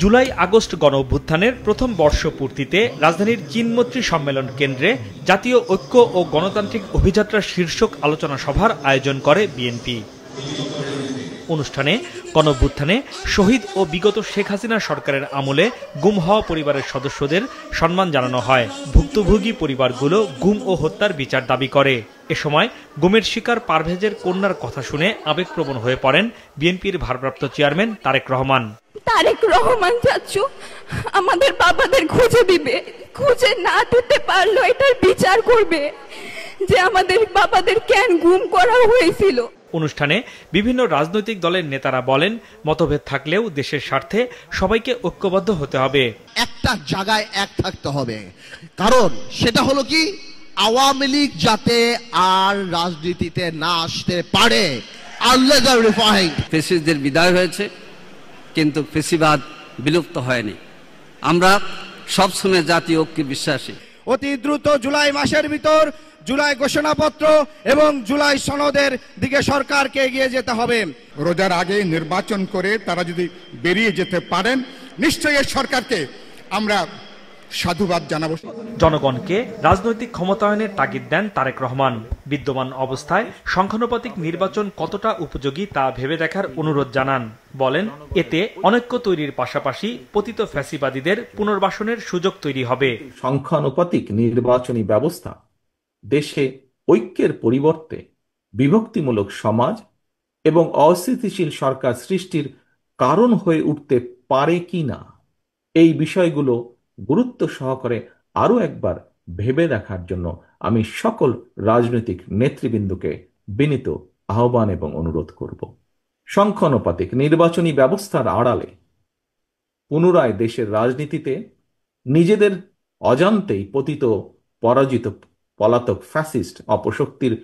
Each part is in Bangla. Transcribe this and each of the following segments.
জুলাই আগস্ট গণ অভ্যুত্থানের প্রথম বর্ষপূর্তিতে রাজধানীর চীনমৈত্রী সম্মেলন কেন্দ্রে জাতীয় ঐক্য ও গণতান্ত্রিক অভিযাত্রা শীর্ষক আলোচনা সভার আয়োজন করে বিএনপি। অনুষ্ঠানে গণঅভ্যুত্থানে শহীদ ও বিগত শেখ হাসিনা সরকারের আমলে গুম হওয়া পরিবারের সদস্যদের সম্মান জানানো হয়। ভুক্তভোগী পরিবারগুলো গুম ও হত্যার বিচার দাবি করে। এ সময় গুমের শিকার পারভেজের কন্যার কথা শুনে আবেগপ্রবণ হয়ে পড়েন বিএনপির ভারপ্রাপ্ত চেয়ারম্যান তারেক রহমান। তারেক রহমান চাচু আমাদের বাবাদের খুঁজে দিবে, খুঁজে না দিতে পারলো এটার বিচার করবে যে আমাদের বাবাদের কেন গুম করা হয়েছিল। অনুষ্ঠানে বিভিন্ন রাজনৈতিক দলের নেতারা বলেন, মতভেদ থাকলেও দেশের স্বার্থে সবাইকে ঐক্যবদ্ধ হতে হবে। একটা জায়গায় এক থাকতে হবে, কারণ সেটা হলো কি আওয়ামী লীগ যাতে আর রাজনীতিতে না আসতে পারে। ফ্যাসিস্টদের বিদায় হয়েছে, কিন্তু ফ্যাসিবাদ বিলুপ্ত হয়নি। আমরা সবসময় জাতীয় ঐক্যে বিশ্বাসী। অতি দ্রুত জুলাই মাসের ভিতর জুলাই ঘোষণাপত্র এবং জুলাই সনদের দিকে সরকারকে এগিয়ে যেতে হবে। রোজার আগে নির্বাচন করে তারা যদি বেরিয়ে যেতে পারেন, নিশ্চয়ই সরকারকে আমরা সাধুবাদ জানাবো। জনগণকে রাজনৈতিক ক্ষমতায়নের তাগিদ দেন তারেক রহমান। বিদ্যমান অবস্থায় সংখ্যানুপাতিক নির্বাচন কতটা উপযোগী তা ভেবে দেখার অনুরোধ জানান। বলেন, এতে অনৈক্য তৈরির পাশাপাশি পতিত ফ্যাসিবাদীদের পুনর্বাসনের সুযোগ তৈরি হবে। সংখ্যানুপাতিক নির্বাচনী ব্যবস্থা দেশে ঐক্যের পরিবর্তে বিভক্তিমূলক সমাজ এবং অস্থিতিশীল সরকার সৃষ্টির কারণ হয়ে উঠতে পারে কিনা, এই বিষয়গুলো গুরুত্ব সহকারে আরও একবার ভেবে দেখার জন্য আমি সকল রাজনৈতিক নেতৃবৃন্দকে বিনীত আহ্বান এবং অনুরোধ করব। সংখ্যানুপাতিক নির্বাচনী ব্যবস্থার আড়ালে পুনরায় দেশের রাজনীতিতে নিজেদের অজান্তেই পতিত পরাজিত পলাতক ফ্যাসিস্ট অপশক্তির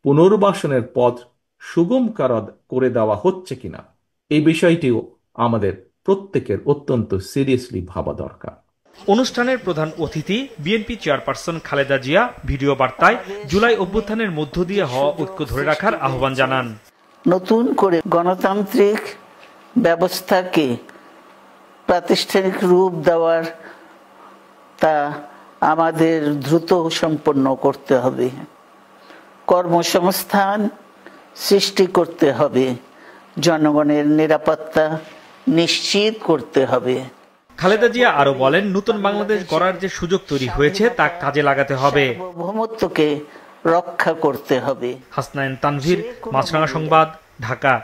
পুনর্বাসনের পথ সুগম করে দেওয়া হচ্ছে কিনা, এই বিষয়টিও আমাদের প্রত্যেকের অত্যন্ত সিরিয়াসলি ভাবা দরকার। অনুষ্ঠানের প্রধান অতিথি BNP chairperson Khaleda Zia video বার্তায় জুলাই অভ্যুত্থানের মধ্য দিয়ে হওয়া ঐক্য ধরে রাখার আহ্বান জানান। নতুন করে গণতান্ত্রিক ব্যবস্থাকে প্রাতিষ্ঠানিক রূপ দেওয়ার তা আমাদের দ্রুত সম্পন্ন করতে হবে। কর্মসংস্থান সৃষ্টি করতে হবে, জনগণের নিরাপত্তা নিশ্চিত করতে হবে। খালেদা জিয়া আরো বলেন, নতুন বাংলাদেশ গড়ার যে সুযোগ তৈরি হয়েছে তা কাজে লাগাতে হবে, সার্বভৌমত্বকে রক্ষা করতে হবে। হাসনাইন তানভীর, মাছরাঙা সংবাদ, ঢাকা।